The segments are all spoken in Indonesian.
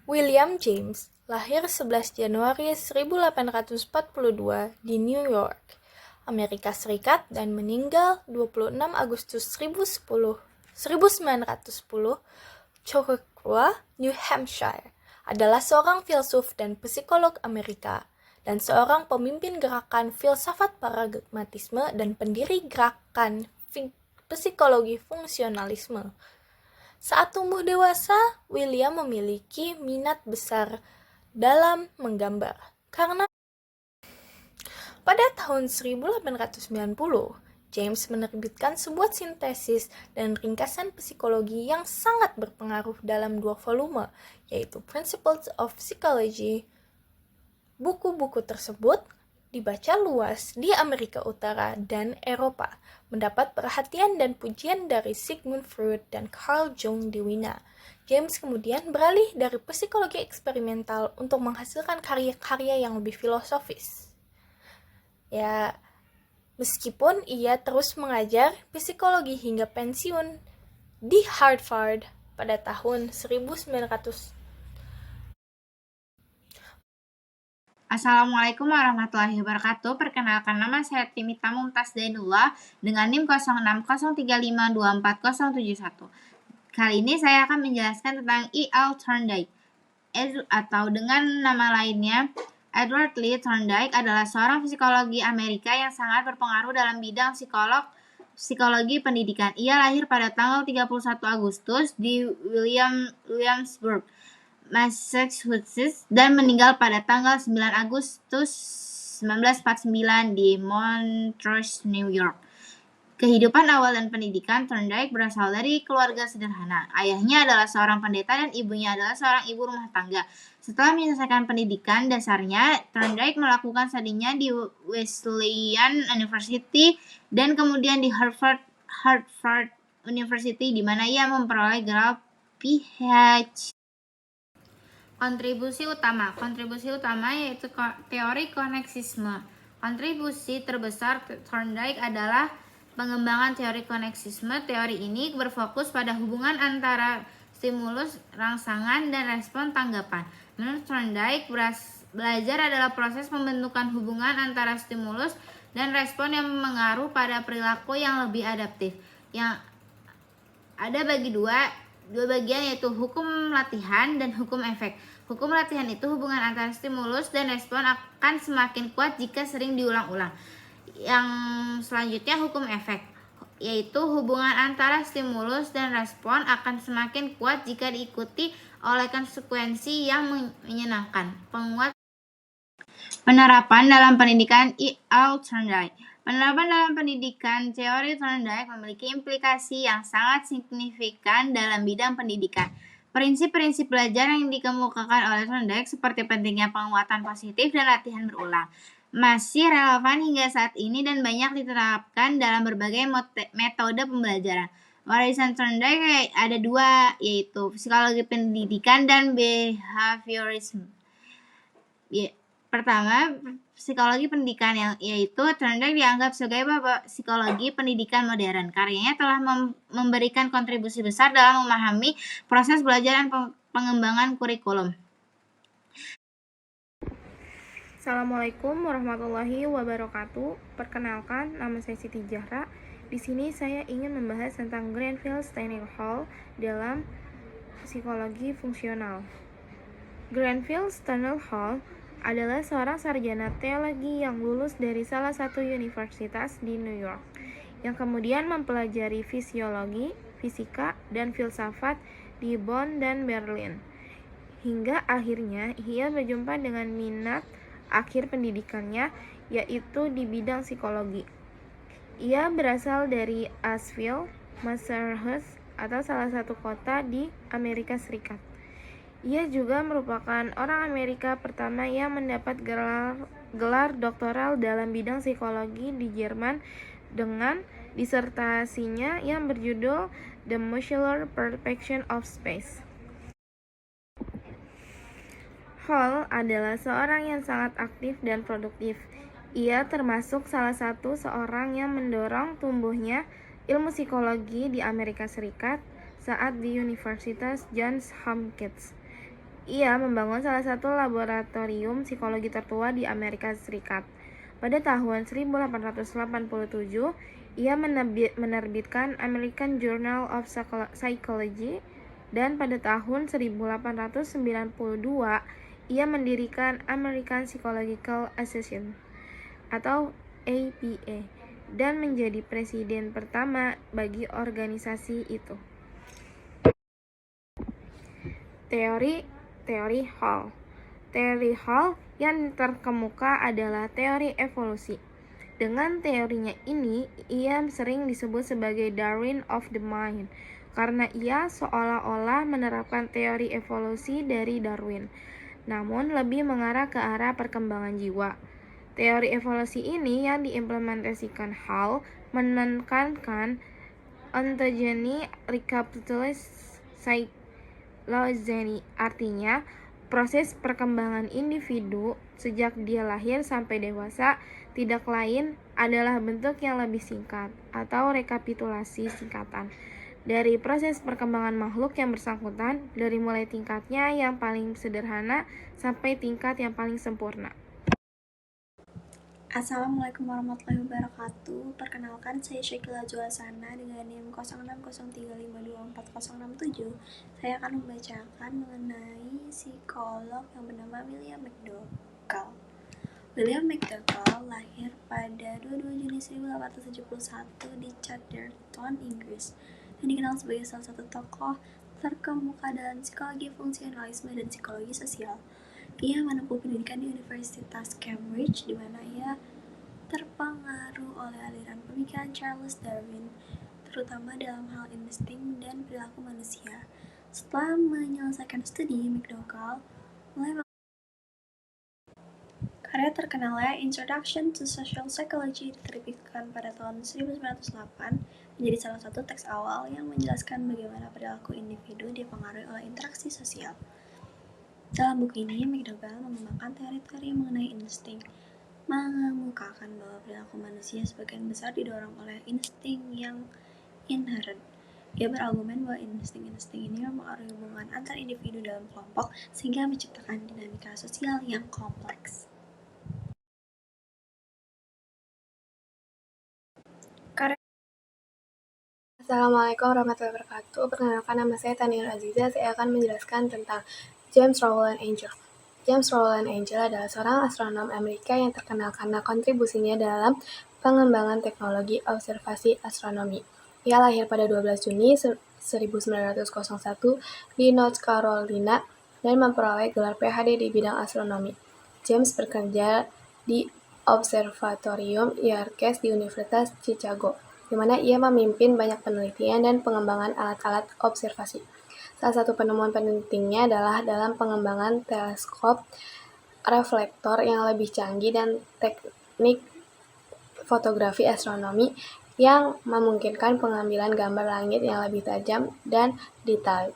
William James lahir 11 Januari 1842 di New York, Amerika Serikat dan meninggal 26 Agustus 1910, Choctaw, New Hampshire, adalah seorang filsuf dan psikolog Amerika dan seorang pemimpin gerakan filsafat pragmatisme dan pendiri gerakan psikologi fungsionalisme. Saat tumbuh dewasa, William memiliki minat besar dalam menggambar. Karena pada tahun 1890, James menerbitkan sebuah sintesis dan ringkasan psikologi yang sangat berpengaruh dalam 2 volume, yaitu Principles of Psychology. Buku-buku tersebut dibaca luas di Amerika Utara dan Eropa, mendapat perhatian dan pujian dari Sigmund Freud dan Carl Jung di Wina. James kemudian beralih dari psikologi eksperimental untuk menghasilkan karya-karya yang lebih filosofis. Meskipun ia terus mengajar psikologi hingga pensiun di Harvard pada tahun 1900. Assalamualaikum warahmatullahi wabarakatuh. Perkenalkan, nama saya Timita Mumtaz Zainullah dengan NIM 0603524071. Kali ini saya akan menjelaskan tentang E.L. Thorndike, atau dengan nama lainnya Edward Lee Thorndike, adalah seorang psikologi Amerika yang sangat berpengaruh dalam bidang psikologi pendidikan. Ia lahir pada tanggal 31 Agustus di Williamsburg, Massachusetts, dan meninggal pada tanggal 9 Agustus 1949 di Montrose, New York. Kehidupan awal dan pendidikan Thorndike berasal dari keluarga sederhana. Ayahnya adalah seorang pendeta dan ibunya adalah seorang ibu rumah tangga. Setelah menyelesaikan pendidikan dasarnya, Thorndike melakukan studinya di Wesleyan University dan kemudian di Harvard University, di mana ia memperoleh gelar PhD. Kontribusi utama yaitu teori koneksisme. Kontribusi terbesar Thorndike adalah pengembangan teori koneksisme. Teori ini berfokus pada hubungan antara stimulus, rangsangan, dan respon tanggapan. Menurut Thorndike, belajar adalah proses pembentukan hubungan antara stimulus dan respon yang mengaruh pada perilaku yang lebih adaptif. Yang ada dua bagian, yaitu hukum latihan dan hukum efek. Hukum latihan itu hubungan antara stimulus dan respon akan semakin kuat jika sering diulang-ulang. Yang selanjutnya hukum efek, yaitu hubungan antara stimulus dan respon akan semakin kuat jika diikuti oleh konsekuensi yang menyenangkan. Penerapan dalam pendidikan E.L. Thorndike. Penerapan dalam pendidikan teori Thorndike memiliki implikasi yang sangat signifikan dalam bidang pendidikan. Prinsip-prinsip belajar yang dikemukakan oleh Thorndike seperti pentingnya penguatan positif dan latihan berulang masih relevan hingga saat ini dan banyak diterapkan dalam berbagai metode pembelajaran. Warisan Thorndike ada 2, yaitu psikologi pendidikan dan behaviorism. Pertama, psikologi pendidikan, yaitu Thorndike dianggap sebagai bapak psikologi pendidikan modern. Karyanya telah memberikan kontribusi besar dalam memahami proses belajar dan pengembangan kurikulum. Assalamualaikum warahmatullahi wabarakatuh. Perkenalkan, nama saya Siti Zahra. Di sini saya ingin membahas tentang Grenfell-Steinle Hall dalam psikologi fungsional. Grenfell-Steinle Hall adalah seorang sarjana teologi yang lulus dari salah satu universitas di New York, yang kemudian mempelajari fisiologi, fisika, dan filsafat di Bonn dan Berlin. Hingga akhirnya ia berjumpa dengan minat akhir pendidikannya, yaitu di bidang psikologi. Ia berasal dari Asheville, Massachusetts, atau salah satu kota di Amerika Serikat. Ia juga merupakan orang Amerika pertama yang mendapat gelar doktoral dalam bidang psikologi di Jerman dengan disertasinya yang berjudul The Molecular Perception of Space. Hall adalah seorang yang sangat aktif dan produktif. Ia termasuk salah satu seorang yang mendorong tumbuhnya ilmu psikologi di Amerika Serikat saat di Universitas Johns Hopkins. Ia membangun salah satu laboratorium psikologi tertua di Amerika Serikat. Pada tahun 1887, ia menerbitkan American Journal of Psychology, dan pada tahun 1892 ia mendirikan American Psychological Association atau APA dan menjadi presiden pertama bagi organisasi itu. Teori Hall. Teori Hall yang terkemuka adalah teori evolusi. Dengan teorinya ini, ia sering disebut sebagai Darwin of the Mind, karena ia seolah-olah menerapkan teori evolusi dari Darwin, namun lebih mengarah ke arah perkembangan jiwa. Teori evolusi ini yang diimplementasikan Hall menekankan ontogeny recapitulation phylogeny, artinya proses perkembangan individu sejak dia lahir sampai dewasa tidak lain adalah bentuk yang lebih singkat atau rekapitulasi singkatan dari proses perkembangan makhluk yang bersangkutan, dari mulai tingkatnya yang paling sederhana sampai tingkat yang paling sempurna. Assalamualaikum warahmatullahi wabarakatuh. Perkenalkan, saya Syakila Juasana dengan NIM 0603524067. Saya akan membacakan mengenai psikolog yang bernama William McDougall. William McDougall lahir pada 22 Juni 1871 di Chadderton, Inggris, dan dikenal sebagai salah satu tokoh terkemuka dalam psikologi fungsionalisme dan psikologi sosial. Ia menempuh pendidikan di Universitas Cambridge, di mana ia terpengaruh oleh aliran pemikiran Charles Darwin, terutama dalam hal insting dan perilaku manusia. Setelah menyelesaikan studi, McDougall mulai karya terkenalnya Introduction to Social Psychology diterbitkan pada tahun 1908, menjadi salah satu teks awal yang menjelaskan bagaimana perilaku individu dipengaruhi oleh interaksi sosial. Dalam buku ini, McDougall mengembangkan teori-teori mengenai insting, mengemukakan bahwa perilaku manusia sebagian besar didorong oleh insting yang inherent. Ia berargumen bahwa insting-insting ini mempengaruhi hubungan antar individu dalam kelompok sehingga menciptakan dinamika sosial yang kompleks. Assalamualaikum warahmatullahi wabarakatuh. Perkenalkan, nama saya Tania Aziza. Saya akan menjelaskan tentang James Rowland Angel. James Rowland Angel adalah seorang astronom Amerika yang terkenal karena kontribusinya dalam pengembangan teknologi observasi astronomi. Ia lahir pada 12 Juni 1901 di North Carolina dan memperoleh gelar PhD di bidang astronomi. James bekerja di Observatorium Yerkes di Universitas Chicago, di mana ia memimpin banyak penelitian dan pengembangan alat-alat observasi. Salah satu penemuan pentingnya adalah dalam pengembangan teleskop reflektor yang lebih canggih dan teknik fotografi astronomi yang memungkinkan pengambilan gambar langit yang lebih tajam dan detail.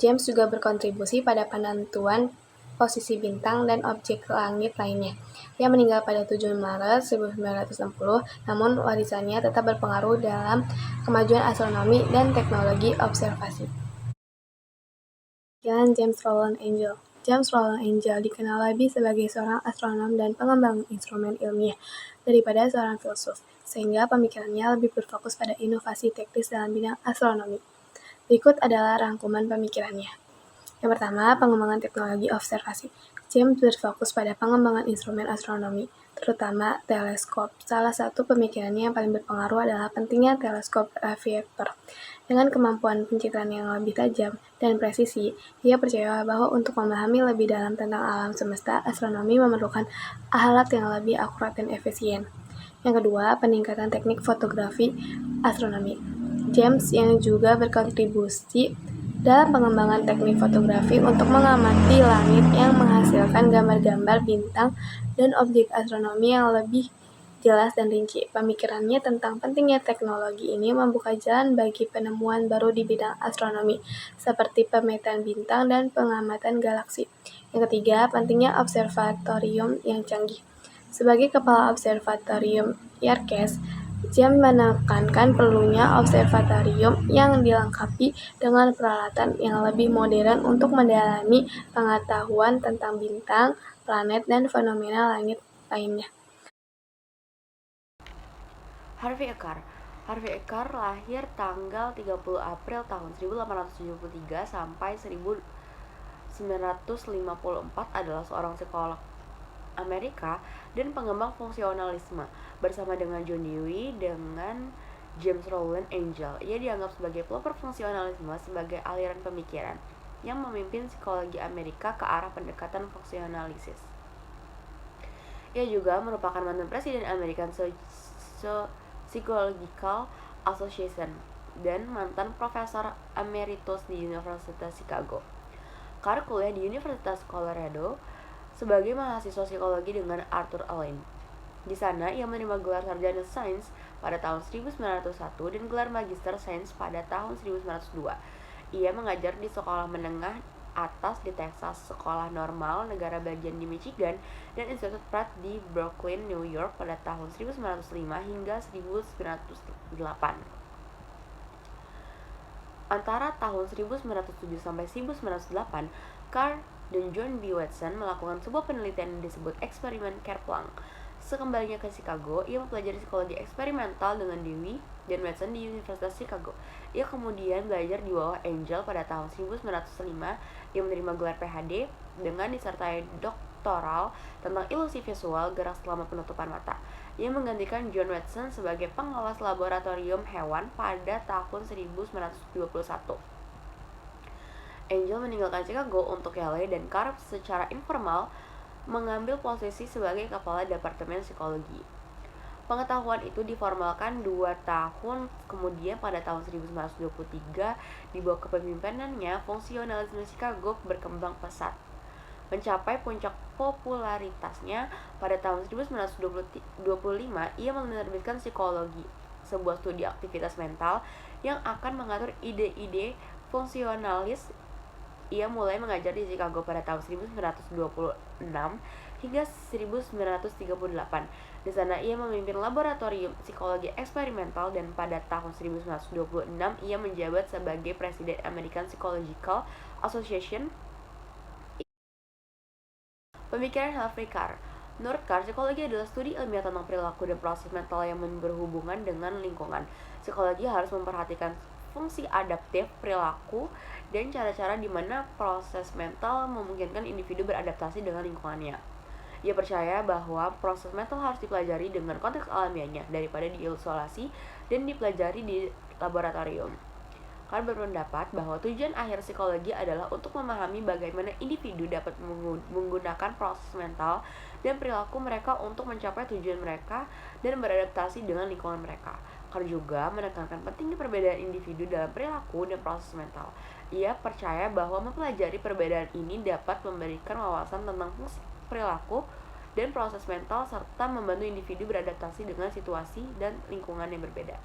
James juga berkontribusi pada penentuan posisi bintang dan objek langit lainnya. Ia meninggal pada 7 Maret 1960, namun warisannya tetap berpengaruh dalam kemajuan astronomi dan teknologi observasi. James Rowland Angel. James Rowland Angel dikenal lebih sebagai seorang astronom dan pengembang instrumen ilmiah daripada seorang filsuf, sehingga pemikirannya lebih berfokus pada inovasi teknis dalam bidang astronomi. Berikut adalah rangkuman pemikirannya. Yang pertama, pengembangan teknologi observasi. James berfokus pada pengembangan instrumen astronomi, terutama teleskop. Salah satu pemikirannya yang paling berpengaruh adalah pentingnya teleskop reflektor. Dengan kemampuan pencitraan yang lebih tajam dan presisi, ia percaya bahwa untuk memahami lebih dalam tentang alam semesta, astronomi memerlukan alat yang lebih akurat dan efisien. Yang kedua, peningkatan teknik fotografi astronomi. James yang juga berkontribusi dalam pengembangan teknik fotografi untuk mengamati langit yang menghasilkan gambar-gambar bintang dan objek astronomi yang lebih jelas dan rinci. Pemikirannya tentang pentingnya teknologi ini membuka jalan bagi penemuan baru di bidang astronomi, seperti pemetaan bintang dan pengamatan galaksi. Yang ketiga, pentingnya observatorium yang canggih. Sebagai kepala observatorium Yerkes, Dia menekankan perlunya observatorium yang dilengkapi dengan peralatan yang lebih modern untuk mendalami pengetahuan tentang bintang, planet, dan fenomena langit lainnya. Harvey Ekar. Harvey Ekar lahir tanggal 30 April tahun 1873 sampai 1954 adalah seorang psikolog Amerika dan pengembang fungsionalisme. Bersama dengan John Dewey dengan James Rowland Angel, ia dianggap sebagai pelopor fungsionalisme sebagai aliran pemikiran yang memimpin psikologi Amerika ke arah pendekatan fungsionalisis. Ia juga merupakan mantan presiden American Psychological Association dan mantan profesor emeritus di Universitas Chicago. Carr kuliah di Universitas Colorado sebagai mahasiswa psikologi dengan Arthur Alleyne. Di sana, ia menerima gelar sarjana sains pada tahun 1901 dan gelar magister sains pada tahun 1902. Ia mengajar di sekolah menengah atas di Texas, sekolah normal negara bagian di Michigan, dan Institut Pratt di Brooklyn, New York pada tahun 1905 hingga 1908. Antara tahun 1907 sampai 1908, Carr dan John B. Watson melakukan sebuah penelitian yang disebut eksperimen Kerplunk. Sekembalinya ke Chicago, ia mempelajari psikologi eksperimental dengan Dewey dan Watson di Universitas Chicago. Ia kemudian belajar di bawah Angel pada tahun 1905. Ia menerima gelar PhD dengan disertai doktoral tentang ilusi visual gerak selama penutupan mata. Ia menggantikan John Watson sebagai pengawas laboratorium hewan pada tahun 1921. Angel meninggalkan Chicago untuk LA dan Carr secara informal mengambil posisi sebagai kepala Departemen Psikologi. Pengetahuan itu diformalkan 2 tahun kemudian pada tahun 1923 di bawah kepemimpinannya, fungsionalisme Chicago berkembang pesat. Mencapai puncak popularitasnya pada tahun 1925, ia menerbitkan Psikologi, sebuah studi aktivitas mental yang akan mengatur ide-ide fungsionalis. Ia mulai mengajar di Chicago pada tahun 1926 hingga 1938. Di sana ia memimpin laboratorium psikologi eksperimental dan pada tahun 1926 ia menjabat sebagai presiden American Psychological Association. Pemikiran Harvey Carr. Menurut Carr, psikologi adalah studi ilmiah tentang perilaku dan proses mental yang berhubungan dengan lingkungan. Psikologi harus memperhatikan fungsi adaptif perilaku dan cara-cara di mana proses mental memungkinkan individu beradaptasi dengan lingkungannya. Ia percaya bahwa proses mental harus dipelajari dengan konteks alamiahnya daripada diisolasi dan dipelajari di laboratorium. Carr berpendapat bahwa tujuan akhir psikologi adalah untuk memahami bagaimana individu dapat menggunakan proses mental dan perilaku mereka untuk mencapai tujuan mereka dan beradaptasi dengan lingkungan mereka. Carr juga menekankan pentingnya perbedaan individu dalam perilaku dan proses mental. Ia percaya bahwa mempelajari perbedaan ini dapat memberikan wawasan tentang fungsi perilaku dan proses mental serta membantu individu beradaptasi dengan situasi dan lingkungan yang berbeda.